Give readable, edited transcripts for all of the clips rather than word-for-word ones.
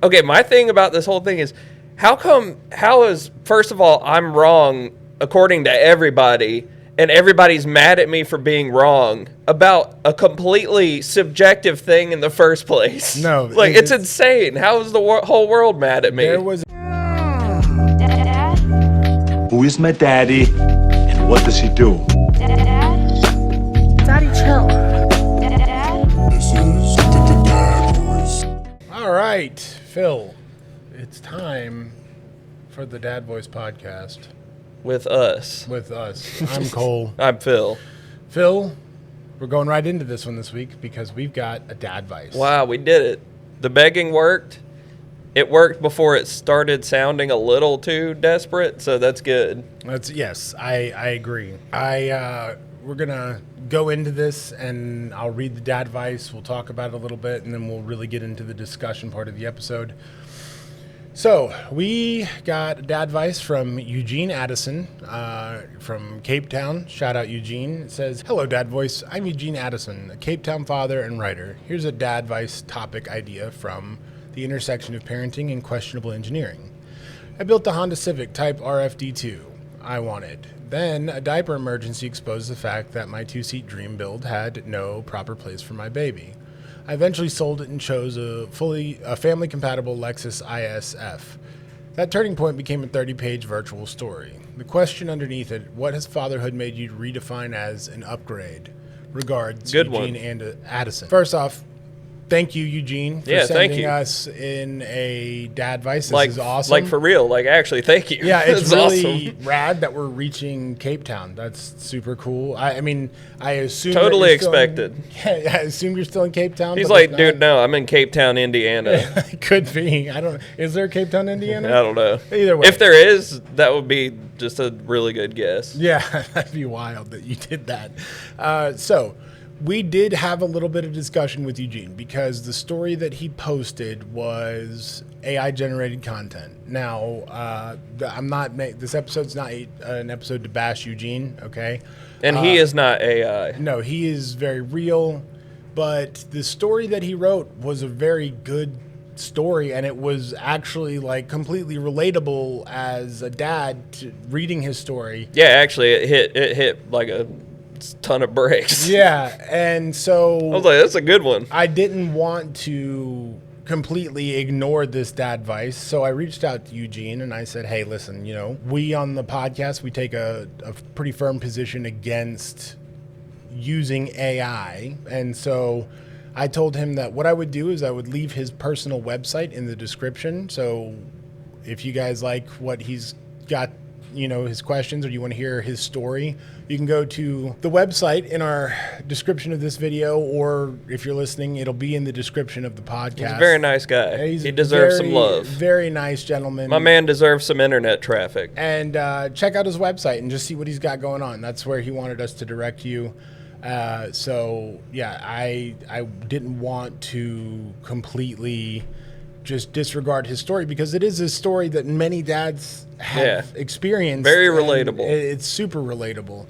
Okay, my thing about this whole thing is, how is, first of all, I'm wrong according to everybody, and everybody's mad at me for being wrong about a completely subjective thing in the first place. No. Like, it's insane. How is the whole world mad at me? There was... Dad? Who is my daddy, and what does he do? Dad? Daddy, chill. Dad? This is the Dadvice. All right, Phil. It's time for the Dadvice podcast. With us. I'm Cole. I'm Phil. Phil, we're going right into this one this week because we've got a Dadvice. Wow, we did it. The begging worked. It worked before it started sounding a little too desperate, so that's good. Yes, I agree. We're going to go into this, and I'll read the Dadvice. We'll talk about it a little bit, and then we'll really get into the discussion part of the episode. So, we got a Dadvice from Eugene Addison from Cape Town. Shout out, Eugene. It says, "Hello, Dadvice. I'm Eugene Addison, a Cape Town father and writer. Here's a Dadvice topic idea from the intersection of parenting and questionable engineering. I built a Honda Civic Type RFD2 I wanted. Then a diaper emergency exposed the fact that my two-seat dream build had no proper place for my baby. I eventually sold it and chose a family-compatible Lexus ISF. That turning point became a 30-page virtual story. The question underneath it, what has fatherhood made you redefine as an upgrade? Regards, Good Eugene one. and Addison." First off, thank you, Eugene, for sending us in a Dadvice. This is awesome. Like, for real. Like, actually, thank you. Yeah, it's really awesome. rad that we're reaching Cape Town. That's super cool. I mean, I assume Totally that you're still expected. I assume you're still in Cape Town. He's but like, if dude, not- no, I'm in Cape Town, Indiana. It could be. I don't. Is there a Cape Town, Indiana? I don't know. Either way. If there is, that would be just a really good guess. Yeah, that'd be wild that you did that. So we did have a little bit of discussion with Eugene because the story that he posted was AI generated content. Now, this episode's not an episode to bash Eugene, okay? And he is not AI. No, he is very real, but the story that he wrote was a very good story, and it was actually like completely relatable as a dad to reading his story. Yeah, actually, it hit like a ton of bricks. Yeah, and so I was like, that's a good one. I didn't want to completely ignore this Dadvice, so I reached out to Eugene and I said, hey, listen, we on the podcast, we take a pretty firm position against using AI, and so I told him that what I would do is I would leave his personal website in the description, so if you guys like what he's got, his questions, or you want to hear his story, you can go to the website in our description of this video, or if you're listening, it'll be in the description of the podcast. He's a very nice guy. He deserves some love. Very nice gentleman. My man deserves some internet traffic. And check out his website and just see what he's got going on. That's where he wanted us to direct you. So yeah, I didn't want to completely just disregard his story because it is a story that many dads have experienced. Very relatable. It's super relatable.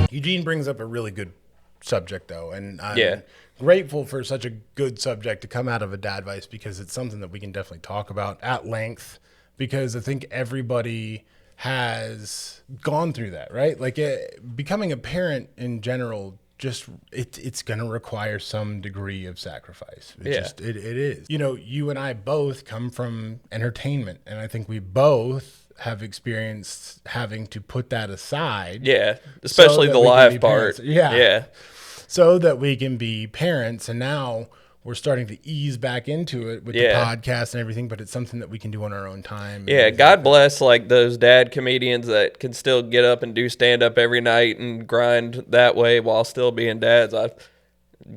Eugene brings up a really good subject, though, and I'm grateful for such a good subject to come out of a Dadvice because it's something that we can definitely talk about at length because I think everybody has gone through that, right? Like becoming a parent in general, it's going to require some degree of sacrifice. It is. You and I both come from entertainment, and I think we both have experienced having to put that aside. Yeah, especially the live part. Parents. Yeah. So that we can be parents, and now we're starting to ease back into it with the podcast and everything, but it's something that we can do on our own time. Yeah, God bless like those dad comedians that can still get up and do stand-up every night and grind that way while still being dads.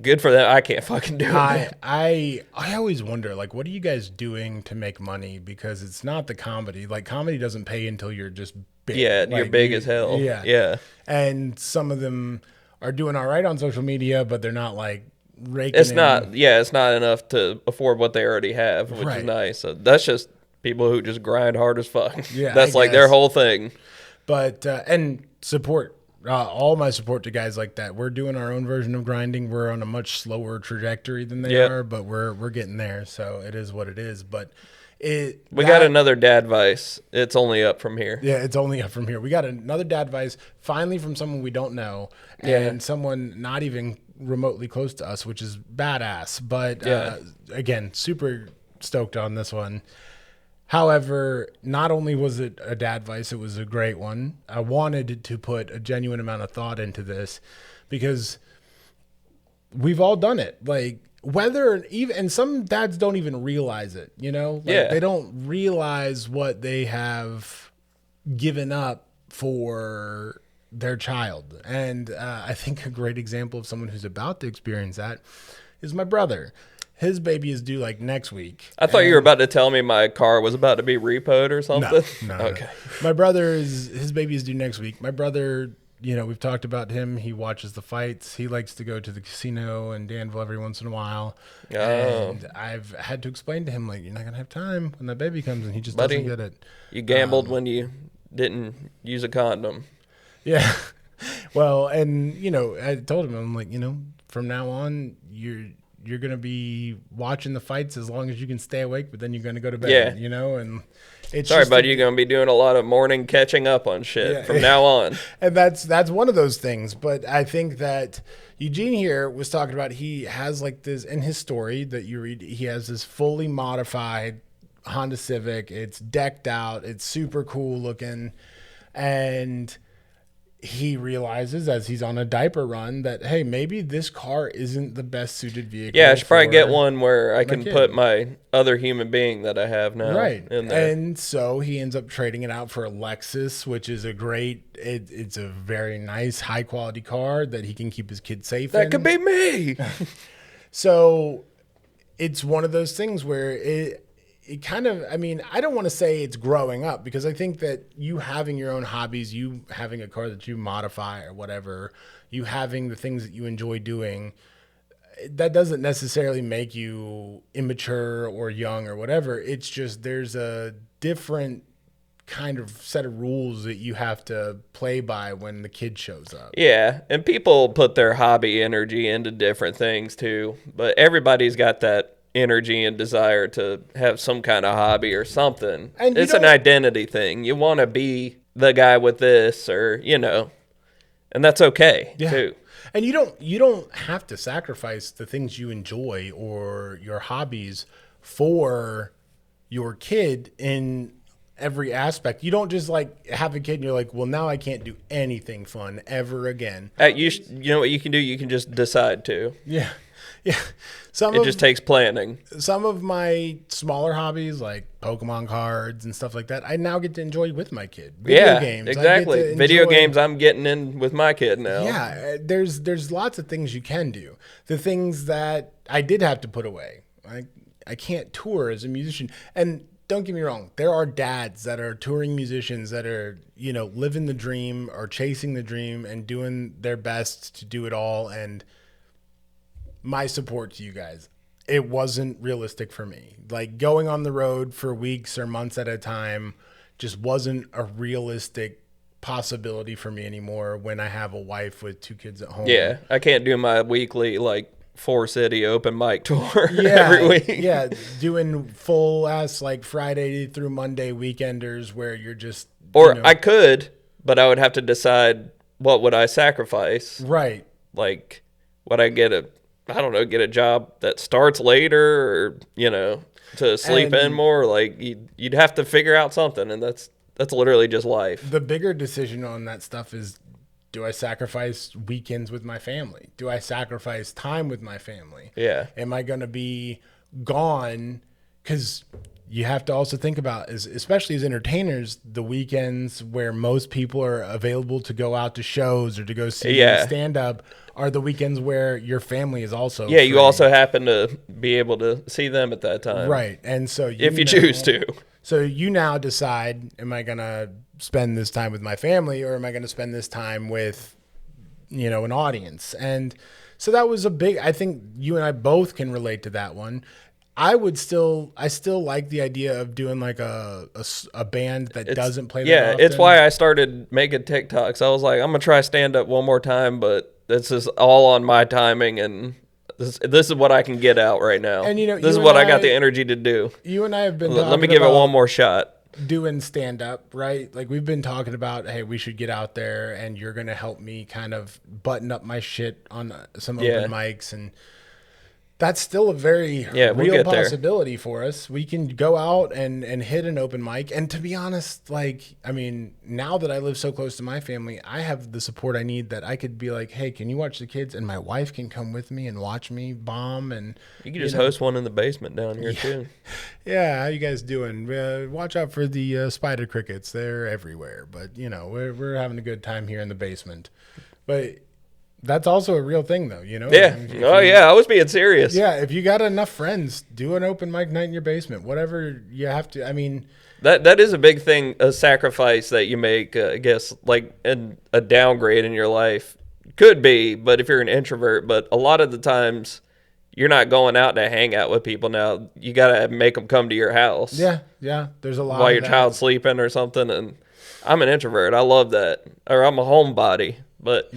Good for them. I can't fucking do it. I always wonder, like, what are you guys doing to make money? Because it's not the comedy. Like, comedy doesn't pay until you're just big. Yeah, like, you're big as hell. Yeah. And some of them are doing all right on social media, but they're not like raking it's not enough to afford what they already have, which is nice. So that's just people who just grind hard as fuck. Yeah, That's like their whole thing. But and support All my support to guys like that. We're doing our own version of grinding. We're on a much slower trajectory than they are, but we're getting there. So it is what it is. But we got another Dadvice. It's only up from here. Yeah, it's only up from here. We got another Dadvice finally from someone we don't know and someone not even remotely close to us, which is badass. But again, super stoked on this one. However, not only was it a Dadvice, it was a great one. I wanted to put a genuine amount of thought into this because we've all done it. Like, whether even, and some dads don't even realize it, you know? Like, they don't realize what they have given up for their child. And I think a great example of someone who's about to experience that is my brother. His baby is due like next week. I thought you were about to tell me my car was about to be repoed or something. No. Okay. My brother his baby is due next week. My brother, you know, we've talked about him. He watches the fights. He likes to go to the casino in Danville every once in a while. Oh. And I've had to explain to him, like, you're not going to have time when that baby comes, and he just doesn't get it. You gambled when you didn't use a condom. Yeah. Well, and, you know, I told him, I'm like, you know, from now on, you're going to be watching the fights as long as you can stay awake, but then you're going to go to bed, you know, and it's sorry, buddy, you're going to be doing a lot of morning catching up on shit from now on. And that's one of those things. But I think that Eugene here was talking about, he has like this in his story that you read, he has this fully modified Honda Civic. It's decked out. It's super cool looking. And he realizes as he's on a diaper run that, hey, maybe this car isn't the best suited vehicle. Yeah, I should probably get one where I can put my other human being that I have now in there. And so he ends up trading it out for a Lexus, which is a great, it's a very nice, high quality car that he can keep his kids safe in. That could be me. So it's one of those things where it kind of, I mean, I don't want to say it's growing up, because I think that you having your own hobbies, you having a car that you modify or whatever, you having the things that you enjoy doing, that doesn't necessarily make you immature or young or whatever. It's just there's a different kind of set of rules that you have to play by when the kid shows up. Yeah, and people put their hobby energy into different things too, but everybody's got that energy and desire to have some kind of hobby or something. And it's an identity thing. You want to be the guy with this, or, you know, and that's okay too. And you don't have to sacrifice the things you enjoy or your hobbies for your kid in every aspect. You don't just like have a kid and you're like, well, now I can't do anything fun ever again. You know what you can do? You can just decide to. Yeah. It just takes planning. Some of my smaller hobbies, like Pokemon cards and stuff like that, I now get to enjoy with my kid. Video games, exactly. Video games, I'm getting in with my kid now. Yeah, there's lots of things you can do. The things that I did have to put away. I can't tour as a musician. And don't get me wrong, there are dads that are touring musicians that are, you know, living the dream or chasing the dream and doing their best to do it all. And my support to you guys. It wasn't realistic for me. Like, going on the road for weeks or months at a time just wasn't a realistic possibility for me anymore when I have a wife with 2 kids at home. Yeah, I can't do my weekly, like, 4-city open mic tour every week. Yeah, doing full ass, like, Friday through Monday weekenders where you're just... Or, you know, I could, but I would have to decide what would I sacrifice. Right. Like, would I get a job that starts later, or, you know, to sleep in more? Like, you'd have to figure out something, and that's literally just life. The bigger decision on that stuff is, do I sacrifice weekends with my family? Do I sacrifice time with my family? Yeah. Am I going to be gone? Because you have to also think about, especially as entertainers, the weekends where most people are available to go out to shows or to go see stand-up are the weekends where your family is also free. You also happen to be able to see them at that time. Right. And so if you choose to. So you now decide, am I going to spend this time with my family, or am I going to spend this time with, you know, an audience? And so that was I think you and I both can relate to that one. I still like the idea of doing like a band that doesn't play that Yeah, often. it's why I started making TikToks. I was like, I'm gonna try stand up one more time, but this is all on my timing, and this is what I can get out right now. And, this you is and what I got the energy to do. You and I have been Let me give it one more shot. doing stand up, right? Like we've been talking about, hey, we should get out there and you're going to help me kind of button up my shit on some open mics. And that's still a very real possibility for us. We can go out and hit an open mic. And to be honest, like, I mean, now that I live so close to my family, I have the support I need that I could be like, hey, can you watch the kids? And my wife can come with me and watch me bomb. And you can just host one in the basement down here too. Yeah, how you guys doing? Watch out for the spider crickets. They're everywhere. But, we're having a good time here in the basement. But that's also a real thing, though, Yeah. I was being serious. Yeah, if you got enough friends, do an open mic night in your basement. Whatever you have to. I mean, that is a big thing, a sacrifice that you make, I guess, like a downgrade in your life. Could be, but if you're an introvert. But a lot of the times, you're not going out to hang out with people now. You got to make them come to your house. Yeah. There's a lot while of your that. child's sleeping or something. And I'm an introvert. I love that. Or I'm a homebody. But,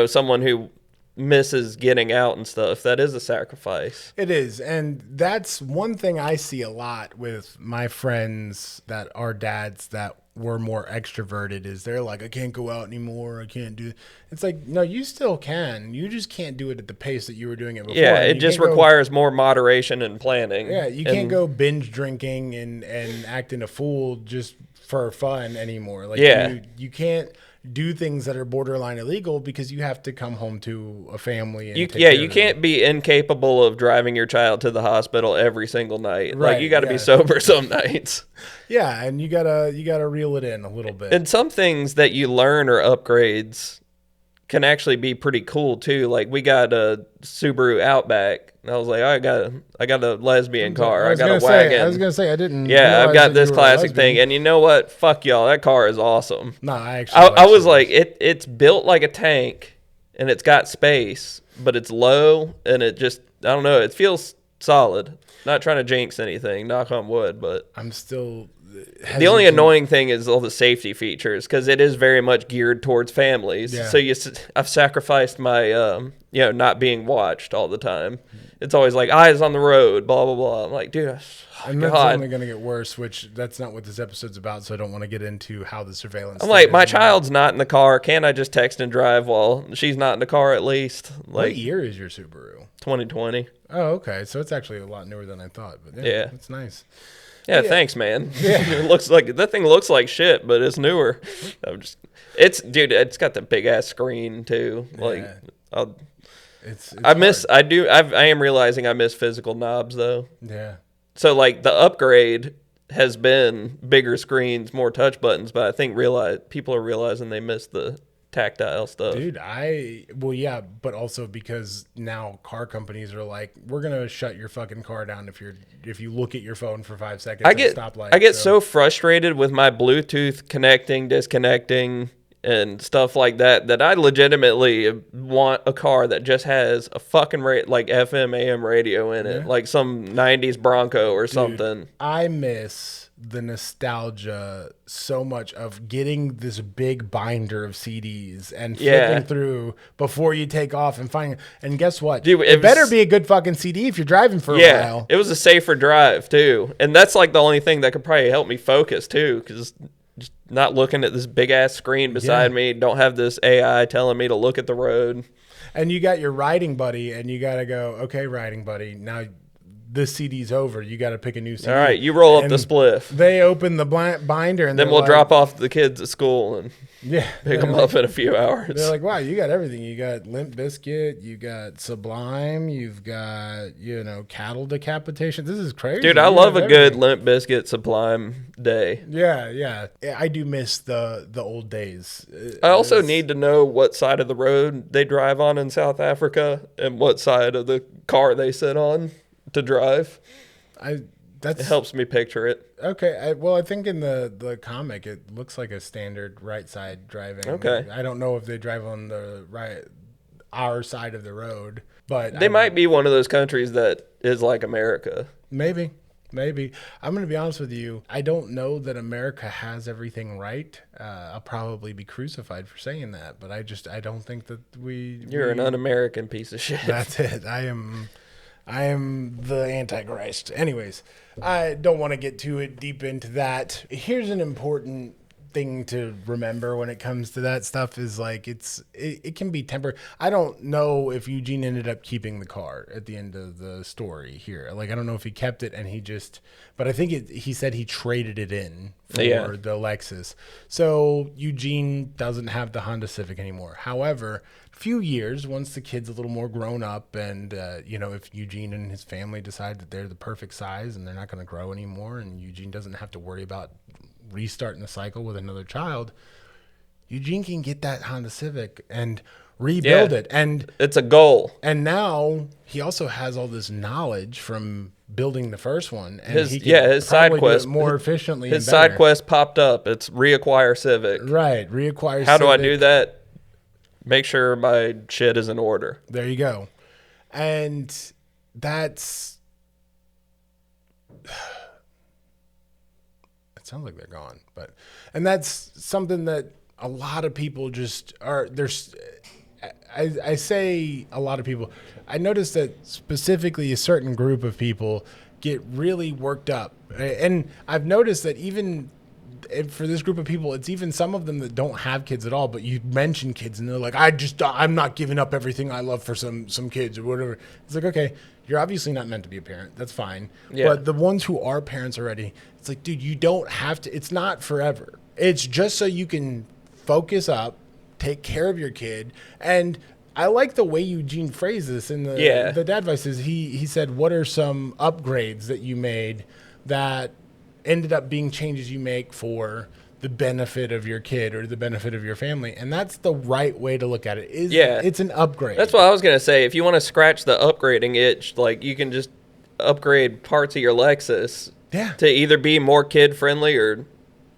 someone who misses getting out and stuff, that is a sacrifice. It is. And that's one thing I see a lot with my friends that are dads that were more extroverted is they're like, I can't go out anymore. I can't do it. It's like, no, you still can. You just can't do it at the pace that you were doing it before. Yeah, it just requires more moderation and planning. Yeah, you can't go binge drinking and acting a fool just for fun anymore. Like, you can't do things that are borderline illegal because you have to come home to a family. And you can't be incapable of driving your child to the hospital every single night. Right, like you got to be sober some nights. Yeah, and you gotta reel it in a little bit. And some things that you learn or upgrades can actually be pretty cool too. Like we got a Subaru Outback. And I was like, I got a lesbian car. I got a wagon. I was gonna say I didn't. Yeah, I've got this classic thing, and you know what? Fuck y'all. That car is awesome. No, I was like, it's built like a tank, and it's got space, but it's low, and it just, I don't know. It feels solid. Not trying to jinx anything. Knock on wood, but I'm still. The only annoying thing is all the safety features because it is very much geared towards families. Yeah. So I've sacrificed my not being watched all the time. It's always like eyes on the road, blah blah blah. I'm like, dude, and that's only going to get worse. Which that's not what this episode's about. So I don't want to get into how the surveillance. I'm like, my child's not in the car. Can't I just text and drive while she's not in the car at least? Like, what year is your Subaru? 2020. Oh, okay. So it's actually a lot newer than I thought. But yeah. It's nice. Yeah, thanks, man. Yeah. It looks like that thing looks like shit, but it's newer. It's got the big ass screen too. Like, I am realizing I miss physical knobs though. Yeah. So like the upgrade has been bigger screens, more touch buttons, but I think people are realizing they miss the tactile stuff. Dude, but also because now car companies are like, we're gonna shut your fucking car down if you look at your phone for 5 seconds at a stoplight. I get so frustrated with my Bluetooth connecting, disconnecting, and stuff like that I legitimately want a car that just has a fucking like FM AM radio in it, like some 90s Bronco or something. I miss the nostalgia so much of getting this big binder of CDs and flipping through before you take off and finding. And guess what? Dude, it better be a good fucking CD if you're driving for a while. It was a safer drive too, and that's like the only thing that could probably help me focus too, because just not looking at this big ass screen beside me, don't have this AI telling me to look at the road. And you got your riding buddy, and you got to go, okay, riding buddy, now this CD's over. You got to pick a new CD. All right, you roll up the spliff. They open the binder, and then we'll drop off the kids at school and pick them up in a few hours. They're like, wow, you got everything. You got Limp Bizkit, you got Sublime, you've got cattle decapitation. This is crazy, dude. I love a good Limp Bizkit Sublime day. Yeah. I do miss the old days. I also need to know what side of the road they drive on in South Africa and what side of the car they sit on to drive. It helps me picture it. Okay. I think in the comic it looks like a standard right side driving. Okay. I don't know if they drive on the right our side of the road. But They might be one of those countries that is like America. Maybe. I'm going to be honest with you. I don't know that America has everything right. I'll probably be crucified for saying that, but I don't think that You're an un-American piece of shit. That's it. I am the Antichrist. Anyways, I don't want to get too deep into that. Here's an important thing to remember when it comes to that stuff is like it can be temporary. I don't know if Eugene ended up keeping the car at the end of the story here. Like I don't know if he kept it and but I think he said he traded it in for the Lexus. So Eugene doesn't have the Honda Civic anymore. However, few years once the kid's a little more grown up and if Eugene and his family decide that they're the perfect size and they're not going to grow anymore and Eugene doesn't have to worry about restarting the cycle with another child, Eugene can get that Honda Civic and rebuild it. And it's a goal. And now he also has all this knowledge from building the first one. And his side quest more efficiently. His side quest popped up. It's reacquire Civic. Right. Reacquire How Civic. do I do that? Make sure my shit is in order. There you go. And that's... It sounds like they're gone, and that's something that a lot of people just are. I say a lot of people. I noticed that specifically a certain group of people get really worked up, and I've noticed that even for this group of people, it's even some of them that don't have kids at all. But you mention kids, and they're like, I'm not giving up everything I love for some kids or whatever. It's like, okay, you're obviously not meant to be a parent. That's fine. Yeah. But the ones who are parents already, it's like, dude, you don't have to. It's not forever. It's just so you can focus up, take care of your kid. And I like the way Eugene phrased this in the Dadvice. He said, what are some upgrades that you made that ended up being changes you make for the benefit of your kid or the benefit of your family? And that's the right way to look at it. It's an upgrade. That's what I was going to say. If you want to scratch the upgrading itch, like you can just upgrade parts of your Lexus to either be more kid friendly or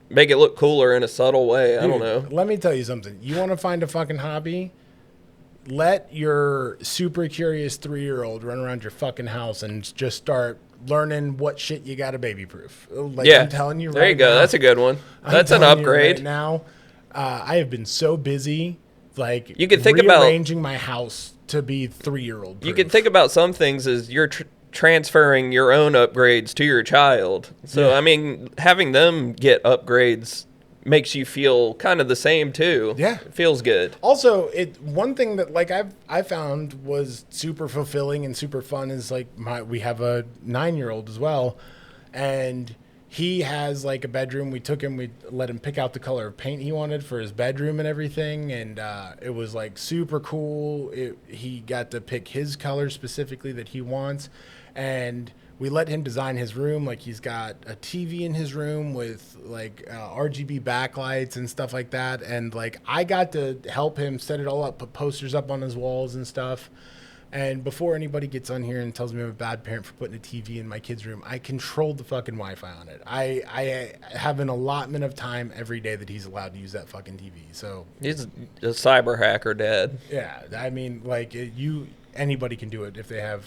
make it look cooler in a subtle way. I don't know. Let me tell you something. You want to find a fucking hobby? Let your super curious 3-year-old run around your fucking house and just start learning what shit you got to baby proof. Like I'm telling you right now. There you go. That's a good one. That's an upgrade. Right now, I have been so busy, like you can think rearranging my house to be 3-year-old proof. You can think about some things as you're transferring your own upgrades to your child. So, I mean, having them get upgrades makes you feel kind of the same too. Yeah. It feels good. Also, one thing that like I found was super fulfilling and super fun is like we have a 9-year-old as well, and he has like a bedroom. We let him pick out the color of paint he wanted for his bedroom and everything, and it was like super cool. He got to pick his color specifically that he wants, and we let him design his room. Like he's got a TV in his room with like RGB backlights and stuff like that. And like I got to help him set it all up, put posters up on his walls and stuff. And before anybody gets on here and tells me I'm a bad parent for putting a TV in my kid's room, I controlled the fucking Wi-Fi on it. I have an allotment of time every day that he's allowed to use that fucking TV. So he's a cyber hacker, Dad. Yeah, I mean, like anybody can do it if they have.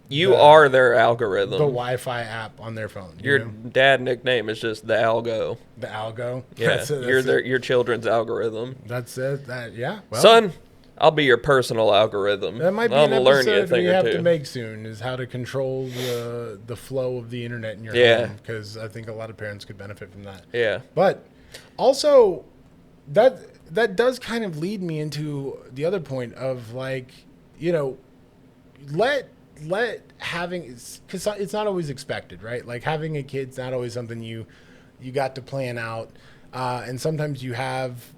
You are their algorithm. The Wi-Fi app on their phone. Your dad nickname is just the Algo. The Algo? Yeah, you're your children's algorithm. That's it. Well, son, I'll be your personal algorithm. That might be an episode we have to make soon, is how to control the flow of the internet in your home, because I think a lot of parents could benefit from that. Yeah. But also, that does kind of lead me into the other point of like, let having, because it's not always expected, right? Like having a kid's not always something you got to plan out, and sometimes you have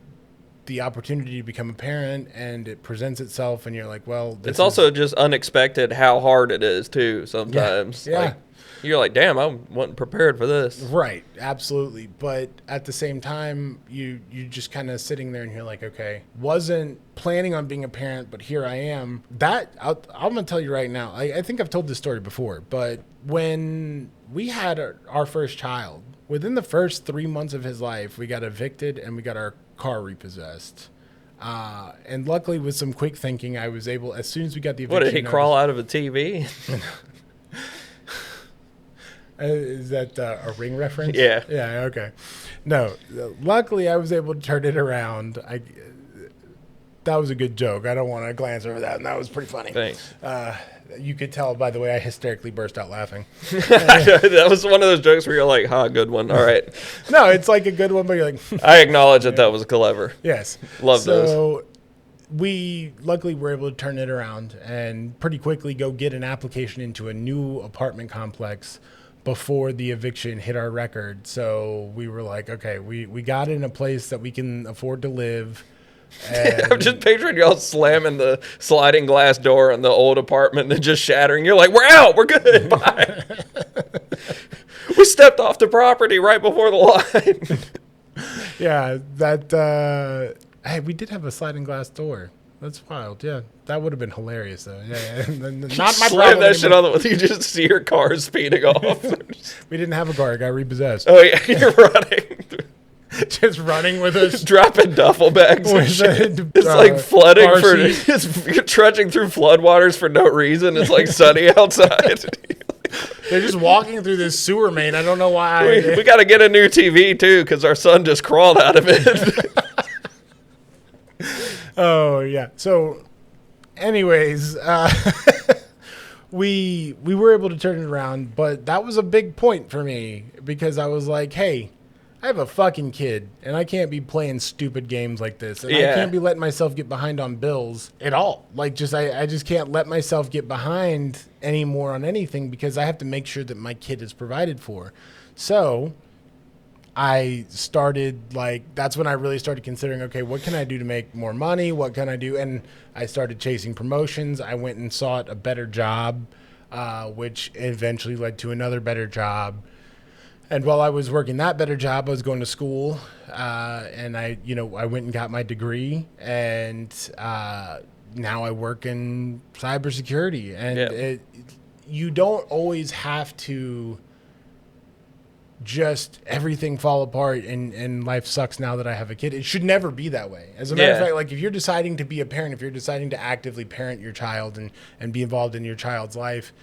the opportunity to become a parent and it presents itself and you're like, well, it's also just unexpected how hard it is too sometimes. Like, you're like, damn, I wasn't prepared for this. Right, absolutely. But at the same time, you just kind of sitting there and you're like, okay, wasn't planning on being a parent, but here I am. I'm going to tell you right now, I think I've told this story before, but when we had our first child, within the first 3 months of his life, we got evicted and we got our car repossessed. And luckily, with some quick thinking, I was able, as soon as we got the What, eviction did he crawl out of a TV? Is that a Ring reference? Yeah. Yeah, okay. No, luckily I was able to turn it around. That was a good joke. I don't want to glance over that, and that was pretty funny. Thanks. You could tell by the way I hysterically burst out laughing. That was one of those jokes where you're like, good one. All right. No, it's like a good one, but you're like... I acknowledge that was clever. Yes. Love those. So we luckily were able to turn it around and pretty quickly go get an application into a new apartment complex before the eviction hit our record. So we were like, okay, we got in a place that we can afford to live. And I'm just picturing y'all slamming the sliding glass door on the old apartment and just shattering. You're like, we're out. We're good. Bye. We stepped off the property right before the line. yeah, that, hey, we did have a sliding glass door. That's wild. Yeah, that would have been hilarious though. Yeah. Not my Slam problem. that shit on the, you just see your car speeding off. We didn't have a car. It got repossessed. Oh yeah, you're running. Just running with us. Dropping duffel bags and shit. It's like flooding you're trudging through floodwaters for no reason. It's like sunny outside. They're just walking through this sewer main. I don't know why. We got to get a new TV too because our son just crawled out of it. Oh yeah. So, anyways, we were able to turn it around, but that was a big point for me because I was like, hey, I have a fucking kid, and I can't be playing stupid games like this, and I can't be letting myself get behind on bills at all. Like, I just can't let myself get behind anymore on anything because I have to make sure that my kid is provided for. So I started, that's when I really started considering, okay, what can I do to make more money? What can I do? And I started chasing promotions. I went and sought a better job, which eventually led to another better job. And while I was working that better job, I was going to school, and I went and got my degree, and now I work in cybersecurity. And you don't always have to just everything fall apart and life sucks now that I have a kid. It should never be that way. As a matter of fact, if you're deciding to be a parent, if you're deciding to actively parent your child and be involved in your child's life,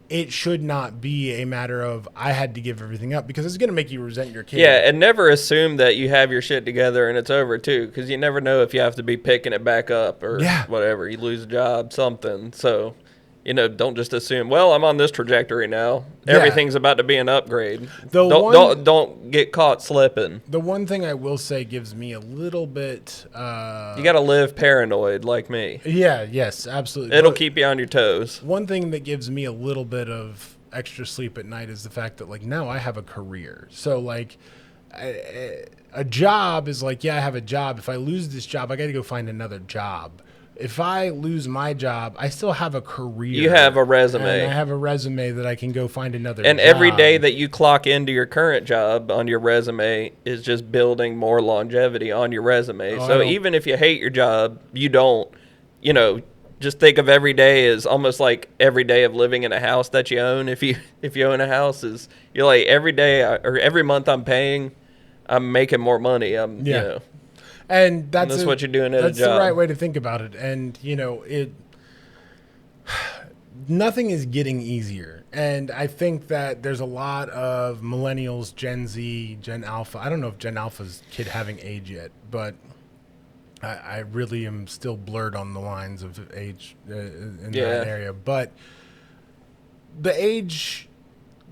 it should not be a matter of I had to give everything up because it's going to make you resent your kid. Yeah, and never assume that you have your shit together and it's over too, because you never know if you have to be picking it back up or whatever. You lose a job, something. So, don't just assume, well, I'm on this trajectory now. Everything's about to be an upgrade. Don't get caught slipping. The one thing I will say gives me a little bit... you got to live paranoid like me. Yeah, yes, absolutely. It'll keep you on your toes. One thing that gives me a little bit of extra sleep at night is the fact that, now I have a career. So, a job is I have a job. If I lose this job, I got to go find another job. If I lose my job, I still have a career. You have a resume. And I have a resume that I can go find another job. And every day that you clock into your current job on your resume is just building more longevity on your resume. So even if you hate your job, you don't, just think of every day as almost like every day of living in a house that you own. If you own a house, you're like every day or every month I'm paying, I'm making more money. And that's what you're doing at a job. That's the right way to think about it. And, nothing is getting easier. And I think that there's a lot of millennials, Gen Z, Gen Alpha. I don't know if Gen Alpha's kid having age yet, but I really am still blurred on the lines of age in that area. But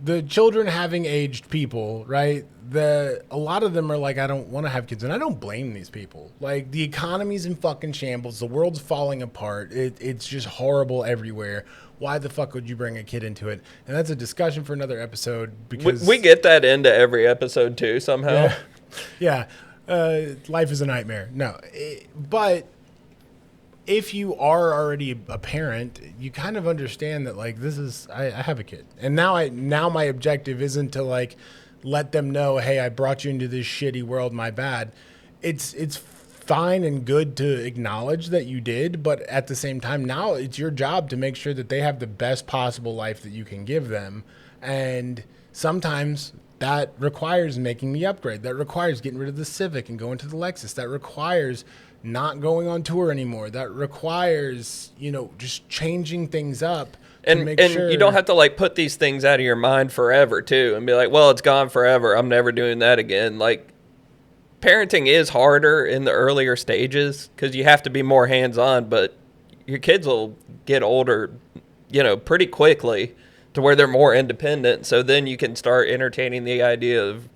the children having aged people, right? A lot of them are like, I don't want to have kids, and I don't blame these people. The economy's in fucking shambles, the world's falling apart, it's just horrible everywhere. Why the fuck would you bring a kid into it? And that's a discussion for another episode because we get that into every episode too somehow. Yeah. Life is a nightmare. No, but if you are already a parent, you kind of understand that I have a kid, and now my objective isn't to let them know, hey, I brought you into this shitty world, my bad. It's fine and good to acknowledge that you did, but at the same time, now it's your job to make sure that they have the best possible life that you can give them, and sometimes that requires making the upgrade. That requires getting rid of the Civic and going to the Lexus. That requires not going on tour anymore. That requires, just changing things up. And you don't have to like put these things out of your mind forever too and be like, well, it's gone forever. I'm never doing that again. Like, parenting is harder in the earlier stages because you have to be more hands-on, but your kids will get older, pretty quickly to where they're more independent. So then you can start entertaining the idea of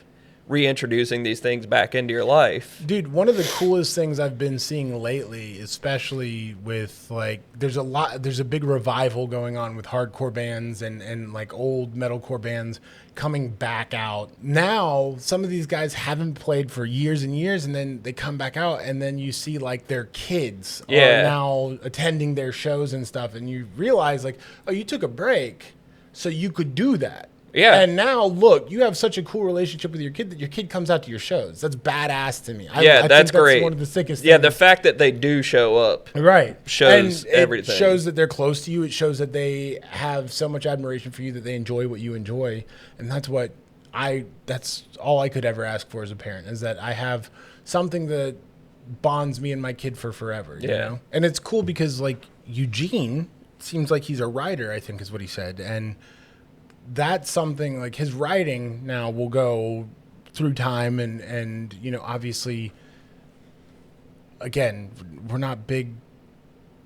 reintroducing these things back into your life. Dude, one of the coolest things I've been seeing lately, especially with like, there's a big revival going on with hardcore bands and like old metalcore bands coming back out. Now, some of these guys haven't played for years and years, and then they come back out, and then you see like their kids are now attending their shows and stuff, and you realize like, oh, you took a break so you could do that. Yeah. And now, look, you have such a cool relationship with your kid that your kid comes out to your shows. That's badass to me. I that's think great. That's one of the sickest Yeah, things. the fact that they do show up. Right. Shows and everything. It shows that they're close to you. It shows that they have so much admiration for you, that they enjoy what you enjoy. And that's all I could ever ask for as a parent, is that I have something that bonds me and my kid for forever. You know? And it's cool because, like, Eugene seems like he's a writer, I think is what he said. And that's something, like, his writing now will go through time and obviously, again, we're not big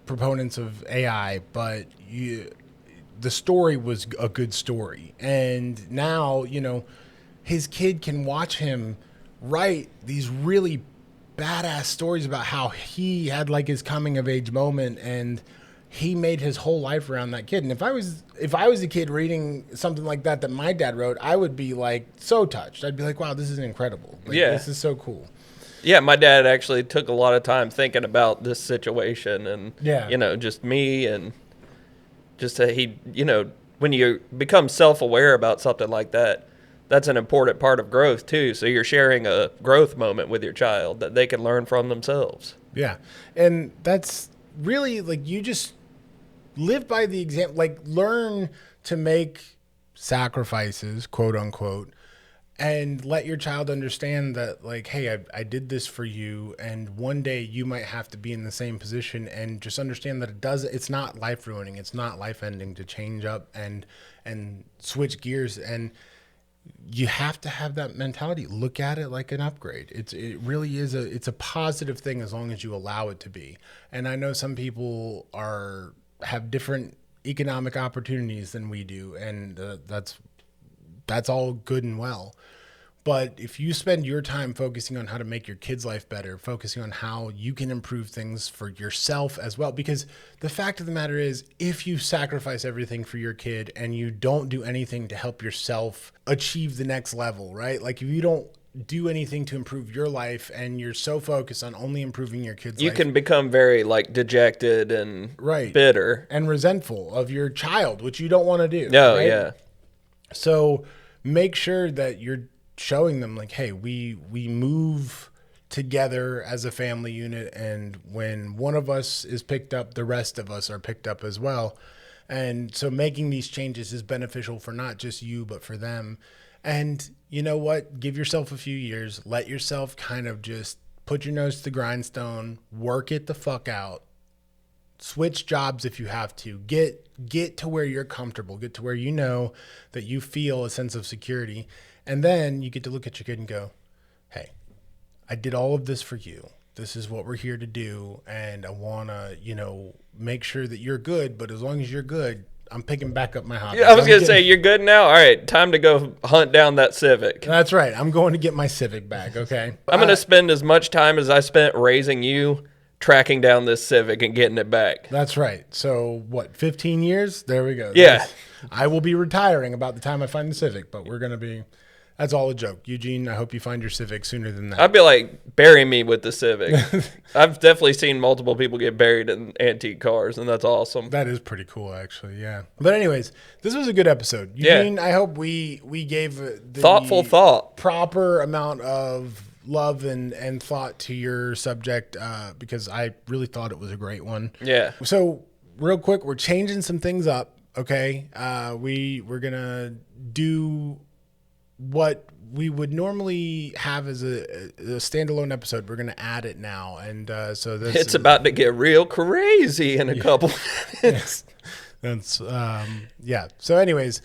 proponents of AI, but the story was a good story. And now, his kid can watch him write these really badass stories about how he had like his coming of age moment, and he made his whole life around that kid. And if I was a kid reading something like that my dad wrote, I would be like so touched. I'd be like, wow, this is incredible. Like, this is so cool. Yeah, my dad actually took a lot of time thinking about this situation, and just me, and just when you become self-aware about something like that, that's an important part of growth too. So you're sharing a growth moment with your child that they can learn from themselves. Yeah. And that's really, like, you just live by the example, like, learn to make sacrifices, quote unquote, and let your child understand that, like, hey, I did this for you, and one day you might have to be in the same position, and just understand that it's not life ruining, it's not life ending to change up and switch gears. And you have to have that mentality. Look at it like an upgrade. It really is it's a positive thing as long as you allow it to be. And I know some people have different economic opportunities than we do, and that's all good and well. But if you spend your time focusing on how to make your kid's life better, focusing on how you can improve things for yourself as well, because the fact of the matter is, if you sacrifice everything for your kid and you don't do anything to help yourself achieve the next level, right? Like, if you don't do anything to improve your life and you're so focused on only improving your kid's life, you can become very, like, dejected and bitter and resentful of your child, which you don't want to do. No, right? yeah. So make sure that you're showing them, like, hey, we move together as a family unit, and when one of us is picked up, the rest of us are picked up as well. And so making these changes is beneficial for not just you, but for them. And you know what? Give yourself a few years. Let yourself kind of just put your nose to the grindstone, work it the fuck out. Switch jobs if you have to. Get to where you're comfortable. Get to where you know that you feel a sense of security. And then you get to look at your kid and go, hey, I did all of this for you. This is what we're here to do. And I want to, make sure that you're good. But as long as you're good, I'm picking back up my hobby. Yeah, I was going to say, you're good now? All right, time to go hunt down that Civic. That's right. I'm going to get my Civic back, okay? I'm going to spend as much time as I spent raising you tracking down this Civic and getting it back. That's right. So, 15 years? There we go. Yeah. I will be retiring about the time I find the Civic, but we're going to be... That's all a joke. Eugene, I hope you find your Civic sooner than that. I'd be like, bury me with the Civic. I've definitely seen multiple people get buried in antique cars, and that's awesome. That is pretty cool, actually, yeah. But anyways, this was a good episode. Eugene, I hope we gave the thoughtful thought, proper amount of love and thought to your subject, because I really thought it was a great one. Yeah. So real quick, we're changing some things up, okay? We're going to do what we would normally have as a standalone episode, we're going to add it now. And so this It's about to get real crazy in a couple minutes. That's yeah. So anyways,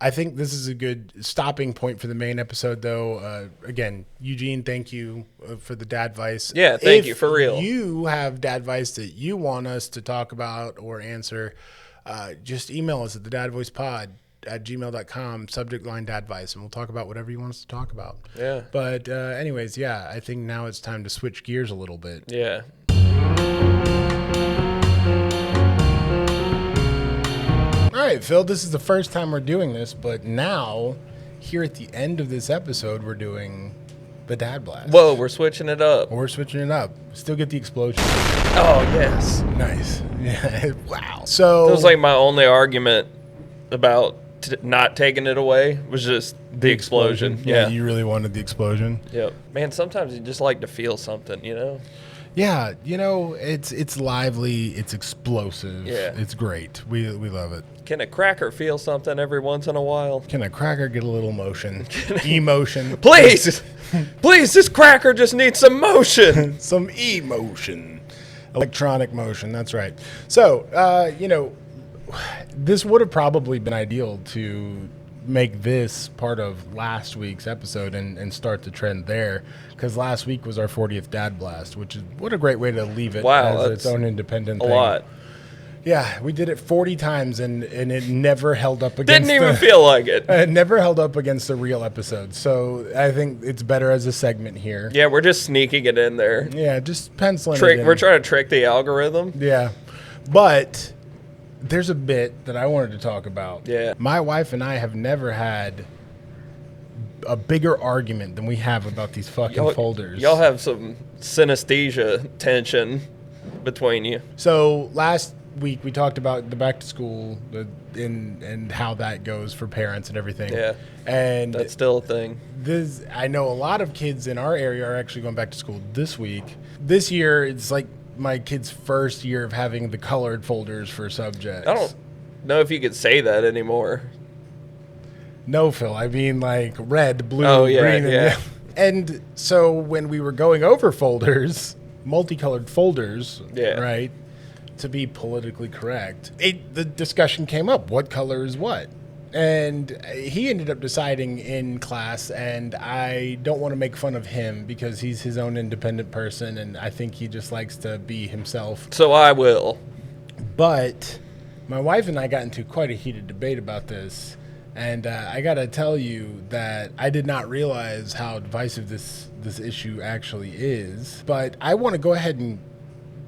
I think this is a good stopping point for the main episode, though. Again, Eugene, thank you for the Dadvice. Yeah, thank you, for real. If you have Dadvice that you want us to talk about or answer, just email us at thedadvoicepod@gmail.com, subject line Dadvice, and we'll talk about whatever you want us to talk about. Yeah. But anyways, yeah, I think now it's time to switch gears a little bit. Yeah. All right, Phil, this is the first time we're doing this, but now, here at the end of this episode, we're doing the Dad Blast. Whoa, we're switching it up. We're switching it up. Still get the explosion. Oh, yes. Nice. Yeah. Wow. So It was like my only argument about not taking it away was just the explosion. Yeah. You really wanted the explosion. Yep. Man, sometimes you just like to feel something, you know? Yeah, it's lively, it's explosive. Yeah. It's great. We love it. Can a cracker feel something every once in a while? Can a cracker get a little motion? Emotion. Please! Please, this cracker just needs some motion. Some emotion. Electronic motion, that's right. So, this would have probably been ideal to make this part of last week's episode and start the trend there, because last week was our 40th Dad Blast, which is what a great way to leave it Wow, as its own independent a thing. lot. Yeah, we did it 40 times and it never held up against Didn't even feel like it. it never held up against the real episode. So I think it's better as a segment here. Yeah, we're just sneaking it in there. Yeah, just penciling it in. We're trying to trick the algorithm. Yeah. But there's a bit that I wanted to talk about. Yeah. My wife and I have never had a bigger argument than we have about these fucking folders. Y'all have some synesthesia tension between you. So last week we talked about the back to school and how that goes for parents and everything. Yeah. And That's still a thing. I know a lot of kids in our area are actually going back to school this week. This year, it's like my kid's first year of having the colored folders for subjects. I don't know if you could say that anymore. No, Phil. I mean, like red, blue, Oh, yeah, green, and yeah. yellow. And so when we were going over folders, multicolored folders, Yeah. right, to be politically correct, the discussion came up. What color is what? And he ended up deciding in class, and I don't want to make fun of him because he's his own independent person, and I think he just likes to be himself. So I will. But my wife and I got into quite a heated debate about this, and I got to tell you that I did not realize how divisive this issue actually is. But I want to go ahead and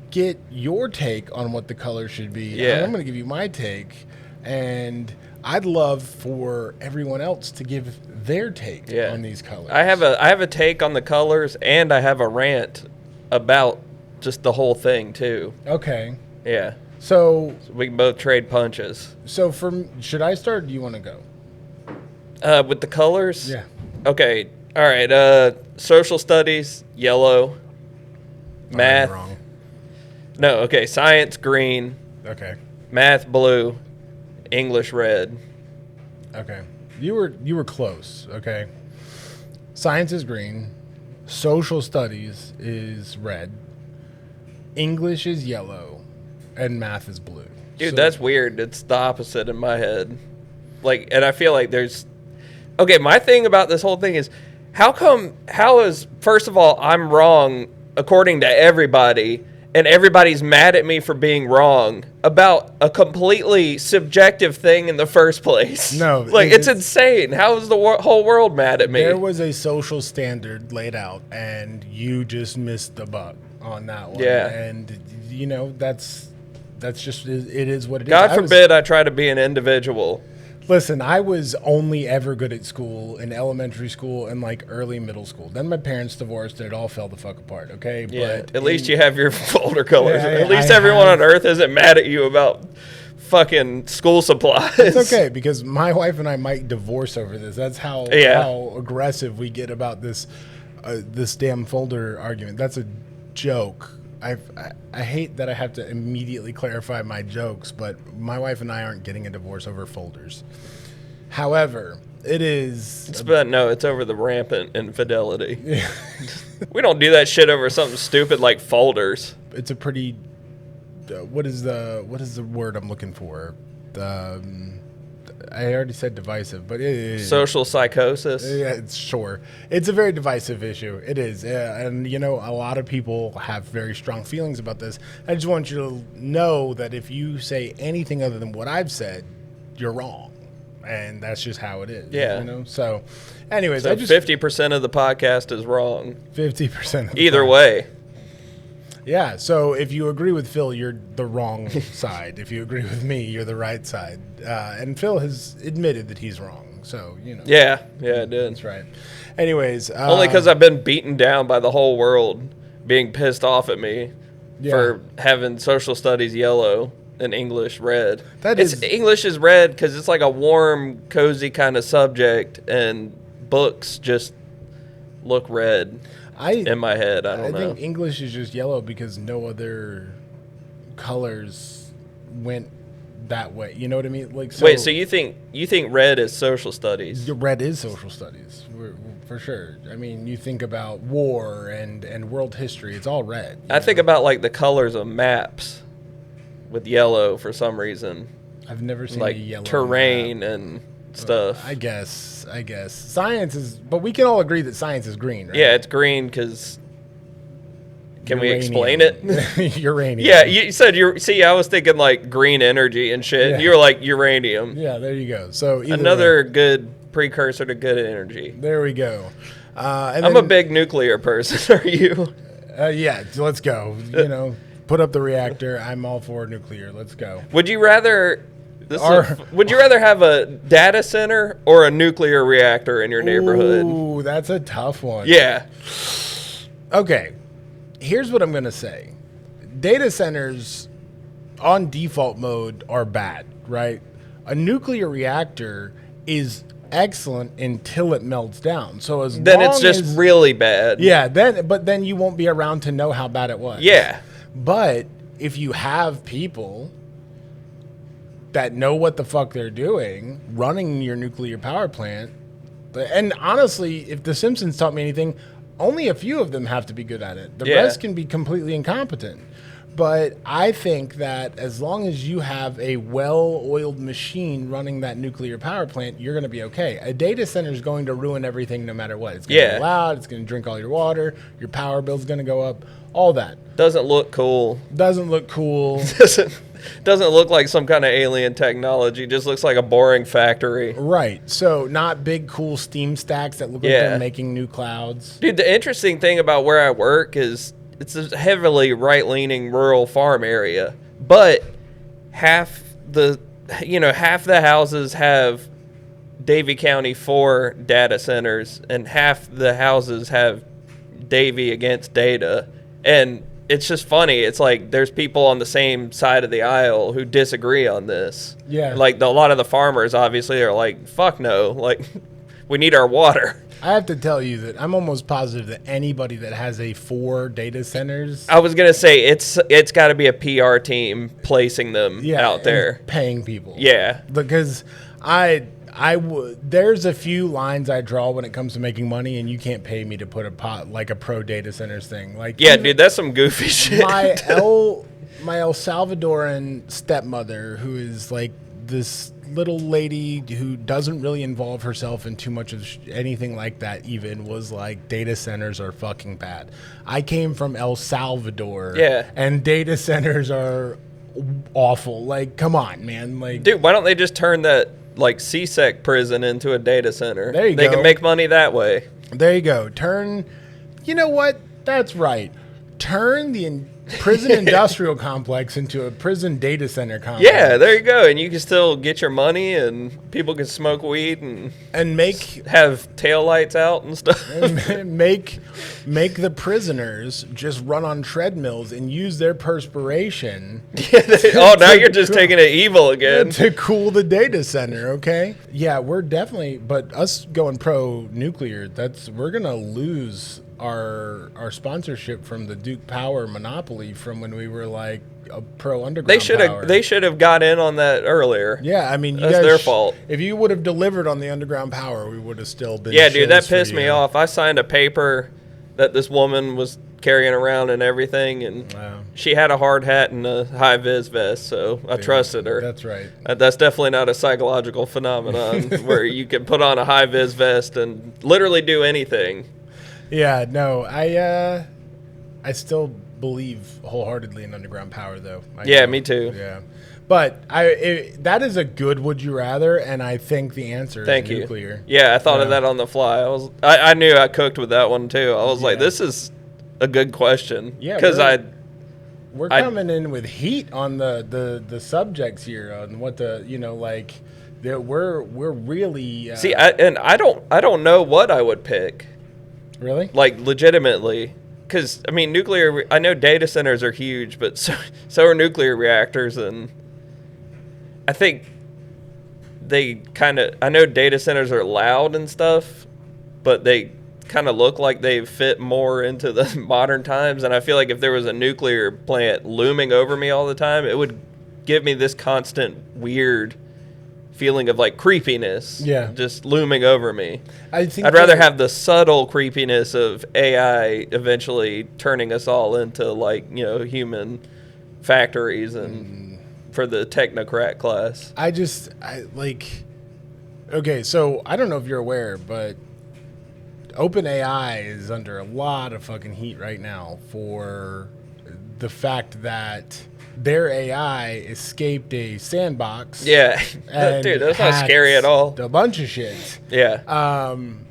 get your take on what the color should be. Yeah. And I'm going to give you my take, and I'd love for everyone else to give their take on these colors. I have a take on the colors, and I have a rant about just the whole thing too. Okay. Yeah. So We can both trade punches. So should I start or do you want to go? With the colors? Yeah. Okay. All right. Social studies, yellow. Math. I'm wrong. No, okay. Science, green. Okay. Math, blue. English, red. Okay. You were close, okay? Science is green. Social studies is red. English is yellow. And math is blue. Dude, that's weird. It's the opposite in my head. Like, and I feel like there's... Okay, my thing about this whole thing is, first of all, I'm wrong according to everybody, and everybody's mad at me for being wrong about a completely subjective thing in the first place. No. Like, it's insane. How is the whole world mad at me? There was a social standard laid out, and you just missed the buck on that one. Yeah. And, that's just, it is what it is. God forbid I try to be an individual. Listen, I was only ever good at school in elementary school and like early middle school. Then my parents divorced and it all fell the fuck apart, okay? Yeah, But at least you have your folder colors. Yeah, At least I everyone have- on earth isn't mad at you about fucking school supplies. It's okay because my wife and I might divorce over this. That's how aggressive we get about this damn folder argument. That's a joke. I hate that I have to immediately clarify my jokes, but my wife and I aren't getting a divorce over folders. However, it is. But no, it's over the rampant infidelity. We don't do that shit over something stupid like folders. It's a pretty. What is the word I'm looking for? I already said divisive, but it is Social psychosis. Yeah, it's sure. It's a very divisive issue. It is. And, you know, a lot of people have very strong feelings about this. I just want you to know that if you say anything other than what I've said, you're wrong. And that's just how it is. Yeah. You know? So, anyways, So 50% of the podcast is wrong. 50%. Either way. Yeah, so if you agree with Phil, you're the wrong side. If you agree with me, you're the right side. And Phil has admitted that he's wrong. So, you know. Yeah, I did. That's right. Anyways. Only because I've been beaten down by the whole world being pissed off at me for having social studies yellow and English red. English is red because it's like a warm, cozy kind of subject, and books just look red. In my head, I don't know. I think English is just yellow because no other colors went that way. You know what I mean? Like, wait, so you think red is social studies? Red is social studies for sure. I mean, you think about war and world history; it's all red. I think about like the colors of maps with yellow for some reason. I've never seen like a yellow terrain map. And stuff. I guess science is, but we can all agree that science is green, right? Yeah, it's green because. Can we explain it? Uranium. Yeah, you said I was thinking like green energy and shit. Yeah. And you were like uranium. Yeah, there you go. So another good precursor to good energy. There we go. I'm a big nuclear person. Are you? Yeah, let's go. You know, put up the reactor. I'm all for nuclear. Let's go. Would you rather? Would you rather have a data center or a nuclear reactor in your neighborhood? Ooh, that's a tough one. Yeah. Okay. Here's what I'm going to say. Data centers on default mode are bad, right? A nuclear reactor is excellent until it melts down. So then it's just really bad. Yeah, then you won't be around to know how bad it was. Yeah. But if you have people that know what the fuck they're doing running your nuclear power plant, and honestly, if The Simpsons taught me anything, only a few of them have to be good at it. The rest can be completely incompetent. But I think that as long as you have a well-oiled machine running that nuclear power plant, you're going to be okay. A data center is going to ruin everything no matter what. It's going to be loud. It's going to drink all your water. Your power bill's going to go up. All that. Doesn't look cool. Doesn't look cool. Doesn't look like some kind of alien technology. Just looks like a boring factory. Right. So not big, cool steam stacks that look like they're making new clouds. Dude, the interesting thing about where I work is it's a heavily right-leaning rural farm area. But half the houses have Davie County 4 data centers, and half the houses have Davie against data. And it's just funny. It's like there's people on the same side of the aisle who disagree on this. Yeah. Like a lot of the farmers obviously are like, fuck no. Like, we need our water. I have to tell you that I'm almost positive that anybody that has 4 data centers. I was going to say it's got to be a PR team placing them out there. Paying people. Yeah. Because there's a few lines I draw when it comes to making money, and you can't pay me to put a pro data centers thing. Like, dude, that's some goofy shit. My El Salvadoran stepmother, who is like this little lady who doesn't really involve herself in too much of anything like that, even was like, data centers are fucking bad. I came from El Salvador, and data centers are awful. Like, come on, man. Like, dude, why don't they just turn that like CSEC prison into a data center? There you go. They can make money that way. There you go. You know what? That's right. Turn the prison industrial complex into a prison data center complex. Yeah, there you go. And you can still get your money, and people can smoke weed and have taillights out and stuff. And make the prisoners just run on treadmills and use their perspiration. Now you're just taking it evil again. To cool the data center, okay? Yeah, we're definitely, but us going pro-nuclear, we're going to lose our sponsorship from the Duke Power monopoly from when we were like a pro underground. They should have got in on that earlier. Yeah, I mean, that's their fault. If you would have delivered on the underground power, we would have still been. Yeah, dude, that pissed me off. I signed a paper that this woman was carrying around and everything, and she had a hard hat and a high vis vest, so I trusted her. That's right. That's definitely not a psychological phenomenon where you can put on a high vis vest and literally do anything. Yeah, no, I still believe wholeheartedly in underground power, though. Me too. Yeah, but that is a good would you rather, and I think the answer is nuclear. Yeah, I thought of that on the fly. I knew I cooked with that one too. I was like, this is a good question. Yeah, because we're coming in with heat on the subjects here on what we're really see. I don't know what I would pick. Really? Like, legitimately. Because, I mean, I know data centers are huge, but so are nuclear reactors. And I think I know data centers are loud and stuff, but they kind of look like they fit more into the modern times. And I feel like if there was a nuclear plant looming over me all the time, it would give me this constant weird feeling of like creepiness, just looming over me. I'd rather have the subtle creepiness of AI eventually turning us all into human factories and for the technocrat class. Okay, so I don't know if you're aware, but OpenAI is under a lot of fucking heat right now for the fact that their AI escaped a sandbox. Yeah. Dude, that's not scary at all. A bunch of shit. Yeah.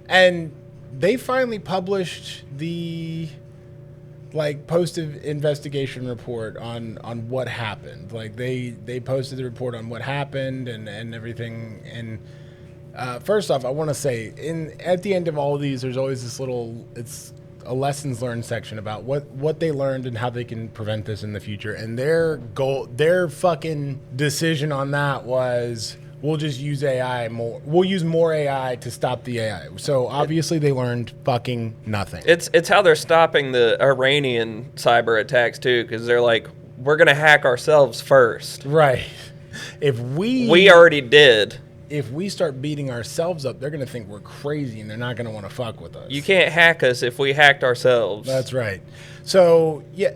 And they finally published the post-investigation report on what happened. Like they posted the report on what happened and everything. And first off, I want to say at the end of all of these, there's always this it's a lessons learned section about what they learned and how they can prevent this in the future. And their fucking decision on that was, we'll just use AI more. We'll use more AI to stop the AI. So obviously they learned fucking nothing. It's how they're stopping the Iranian cyber attacks too, because they're like, we're gonna hack ourselves first. Right. We already did. If we start beating ourselves up, they're going to think we're crazy and they're not going to want to fuck with us. You can't hack us if we hacked ourselves. That's right. So, yeah,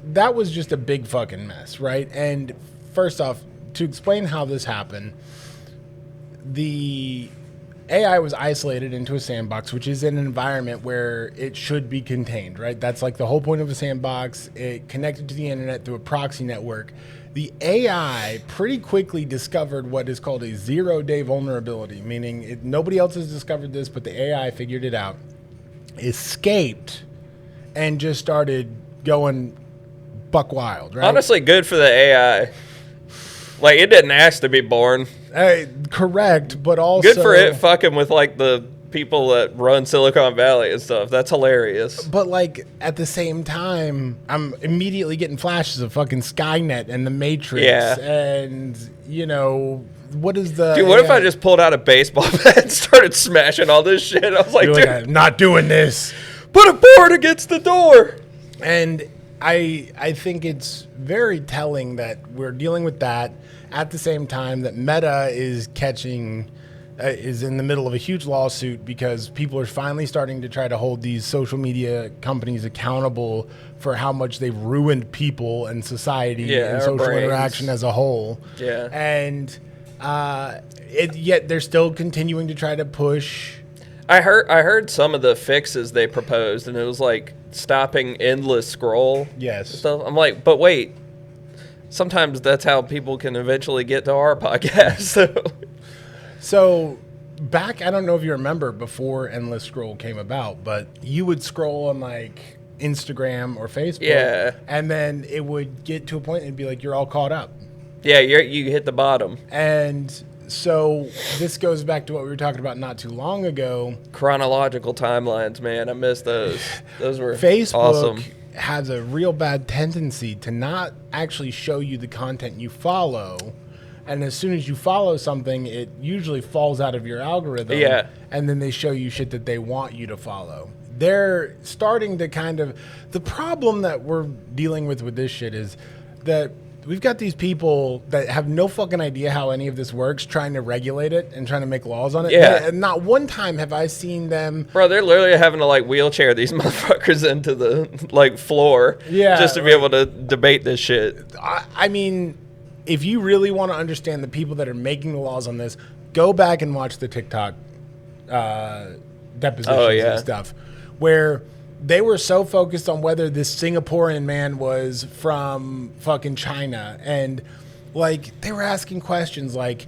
that was just a big fucking mess, right? And first off, to explain how this happened, the AI was isolated into a sandbox, which is an environment where it should be contained, right? That's like the whole point of a sandbox. It connected to the internet through a proxy network. The AI pretty quickly discovered what is called a 0-day vulnerability, meaning nobody else has discovered this, but the AI figured it out, escaped, and just started going buck wild, right? Honestly, good for the AI. Like, it didn't ask to be born. Correct, but also... Good for it fucking with, the people that run Silicon Valley and stuff. That's hilarious. But at the same time, I'm immediately getting flashes of fucking Skynet and the Matrix. Yeah. And what is the... Dude, what if I just pulled out a baseball bat and started smashing all this shit? I was like, dude, I'm not doing this. Put a board against the door. And I think it's very telling that we're dealing with that at the same time that Meta is is in the middle of a huge lawsuit because people are finally starting to try to hold these social media companies accountable for how much they've ruined people and society and social interaction as a whole. Yeah. And yet they're still continuing to try to push. I heard some of the fixes they proposed, and it was like stopping endless scroll. Yes. Stuff. I'm like, but wait. Sometimes that's how people can eventually get to our podcast. So back, I don't know if you remember before endless scroll came about, but you would scroll on Instagram or Facebook. Yeah. And then it would get to a point and it'd be like, you're all caught up. Yeah, you hit the bottom. And so this goes back to what we were talking about not too long ago. Chronological timelines, man. I miss those. Those were Facebook awesome. Has a real bad tendency to not actually show you the content you follow. And as soon as you follow something, it usually falls out of your algorithm. Yeah. And then they show you shit that they want you to follow. they're starting to kind of, the problem that we're dealing with this shit is that we've got these people that have no fucking idea how any of this works, trying to regulate it and trying to make laws on it. Yeah. And not one time have I seen them. Bro, they're literally having to like wheelchair these motherfuckers into the like floor, just to be able to debate this shit. I mean, if you really want to understand the people that are making the laws on this, go back and watch the TikTok depositions and stuff, where they were so focused on whether this Singaporean man was from fucking China. And like, they were asking questions like,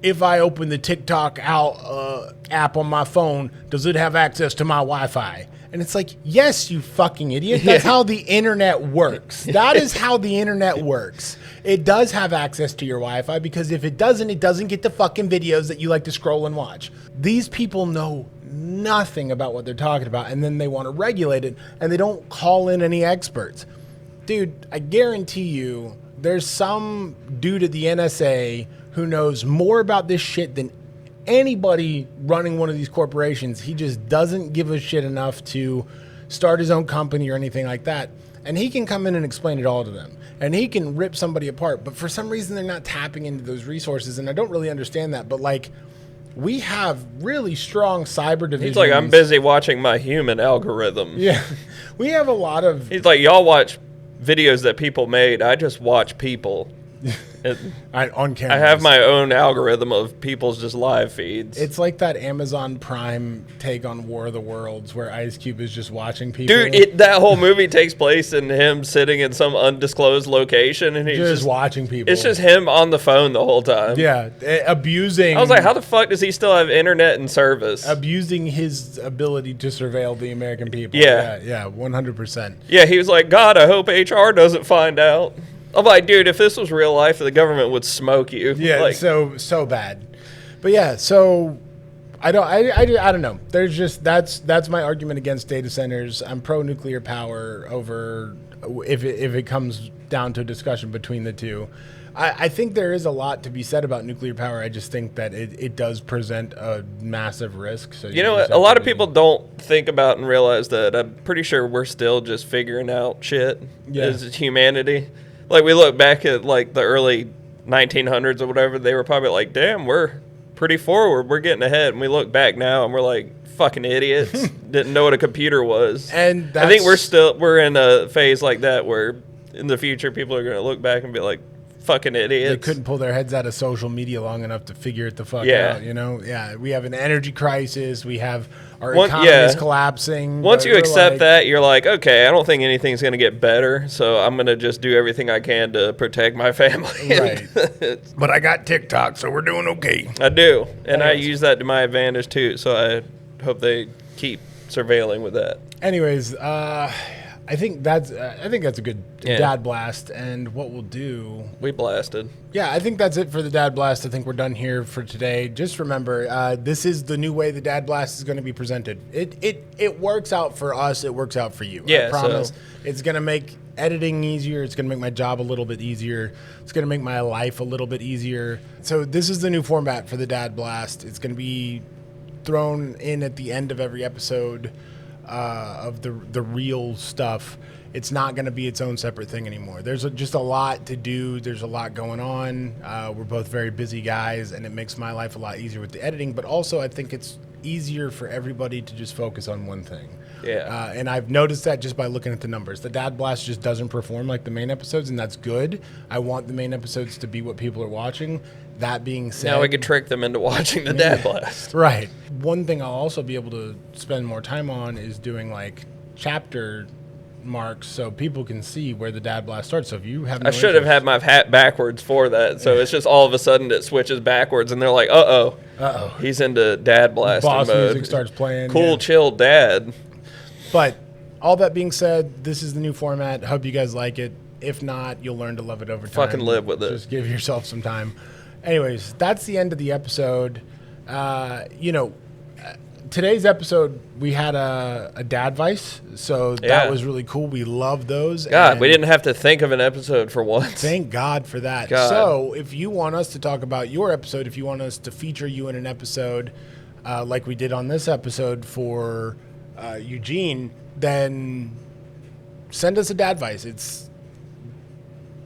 if I open the TikTok app on my phone, does it have access to my Wi-Fi? And it's like, yes, you fucking idiot. That's how the internet works. That is how the internet works. It does have access to your Wi-Fi, because if it doesn't get the fucking videos that you like to scroll and watch. These people know nothing about what they're talking about, and then they want to regulate it, and they don't call in any experts. Dude, I guarantee you there's some dude at the NSA who knows more about this shit than anybody running one of these corporations. He just doesn't give a shit enough to start his own company or anything like that. And he can come in and explain it all to them. And he can rip somebody apart. But for some reason, they're not tapping into those resources. And I don't really understand that. But like, we have really strong cyber divisions. He's like, I'm busy watching my human algorithm. Yeah. We have a lot of... He's like, y'all watch videos that people made. I just watch people. On camera. I have my own algorithm of people's just live feeds. It's like that Amazon Prime take on War of the Worlds, where Ice Cube is just watching people. Dude, that whole movie takes place in him sitting in some undisclosed location, and he's just watching people. It's just him on the phone the whole time. Yeah, abusing. I was like, how the fuck does he still have internet and service? Abusing his ability to surveil the American people. Yeah, 100%. Yeah, he was like, God, I hope HR doesn't find out. I'm like, dude, if this was real life, the government would smoke you. Yeah, like, so bad. But yeah, so I don't know. There's just that's my argument against data centers. I'm pro nuclear power over if it comes down to a discussion between the two. I think there is a lot to be said about nuclear power. I just think that it does present a massive risk. So you know, a lot of people don't think about and realize that I'm pretty sure we're still just figuring out shit as humanity. Like, we look back at, like, the early 1900s or whatever, they were probably like, damn, we're pretty forward. We're getting ahead. And we look back now, and we're like, fucking idiots. Didn't know what a computer was. And I think we're in a phase like that where in the future people are going to look back and be like, fucking idiots. They couldn't pull their heads out of social media long enough to figure it the fuck out, you know? Yeah, we have an energy crisis. We have our economy is collapsing. Once you accept that, you're like, okay, I don't think anything's going to get better, so I'm going to just do everything I can to protect my family. Right. But I got TikTok, so we're doing okay. I do, and I use that to my advantage, too, so I hope they keep surveilling with that. Anyways, I think that's a good dad blast, and what we'll do... We blasted. Yeah, I think that's it for the dad blast. I think we're done here for today. Just remember, this is the new way the dad blast is going to be presented. It works out for us. It works out for you. Yeah, I promise. It's going to make editing easier. It's going to make my job a little bit easier. It's going to make my life a little bit easier. So this is the new format for the dad blast. It's going to be thrown in at the end of every episode. Of the real stuff. It's not going to be its own separate thing anymore. There's just a lot to do. There's a lot going on. We're both very busy guys, and it makes my life a lot easier with the editing, but also I think it's easier for everybody to just focus on one thing. Yeah. And I've noticed that just by looking at the numbers. The Dad Blast just doesn't perform like the main episodes, and that's good. I want the main episodes to be what people are watching. That being said... Now we could trick them into watching the Dad Blast. Right. One thing I'll also be able to spend more time on is doing, like, chapter marks so people can see where the Dad Blast starts. So if you have no I should have had my hat backwards for that. So it's just all of a sudden it switches backwards, and they're like, uh-oh. He's into Dad Blast Boss mode. music starts playing. Cool, chill dad. But all that being said, this is the new format. Hope you guys like it. If not, you'll learn to love it over time. Fucking live with it. Just give yourself some time. Anyways, that's the end of the episode. Today's episode, we had a Dadvice, so that was really cool. We love those. God, we didn't have to think of an episode for once. Thank God for that. God. So if you want us to talk about your episode, if you want us to feature you in an episode like we did on this episode for Eugene, then send us a Dadvice. It's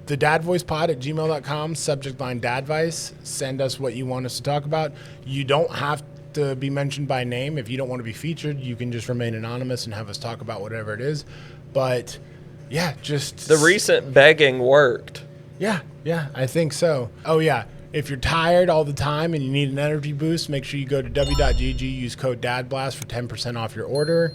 the dadvoicepod@gmail.com, subject line Dadvice. Send us what you want us to talk about. You don't have to be mentioned by name. If you don't want to be featured, you can just remain anonymous and have us talk about whatever it is. But yeah, just The recent begging worked. yeah, I think so. Oh yeah, if you're tired all the time and you need an energy boost, make sure you go to w.gg, use code DADBLAST for 10% off your order.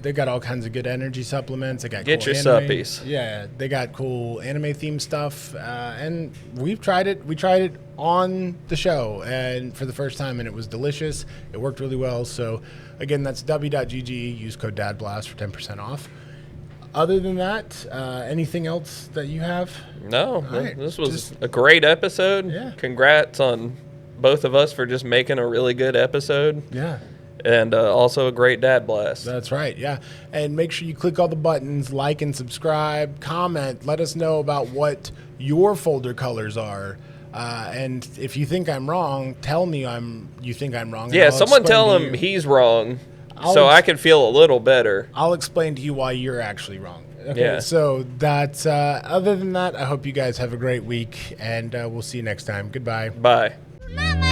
They got all kinds of good energy supplements. They got Get cool your anime. suppies. Yeah, they got cool anime themed stuff, and we've tried it. We tried it on the show and for the first time, and it was delicious. It worked really well. So again, that's w.gg, use code DADBLAST for 10% off. Other than that, anything else that you have? No, right, this was just- a great episode. Yeah. Congrats on both of us for just making a really good episode. Yeah. And also a great dad blast. That's right, yeah. And make sure you click all the buttons, like and subscribe, comment, let us know about what your folder colors are. And if you think I'm wrong, tell me you think I'm wrong. and Yeah, I'll someone explain tell to him you. he's wrong I'll so ex- I can feel a little better. I'll explain to you why you're actually wrong. Okay, Yeah. so that's, other than that, I hope you guys have a great week, and we'll see you next time. Goodbye. Bye. Mama!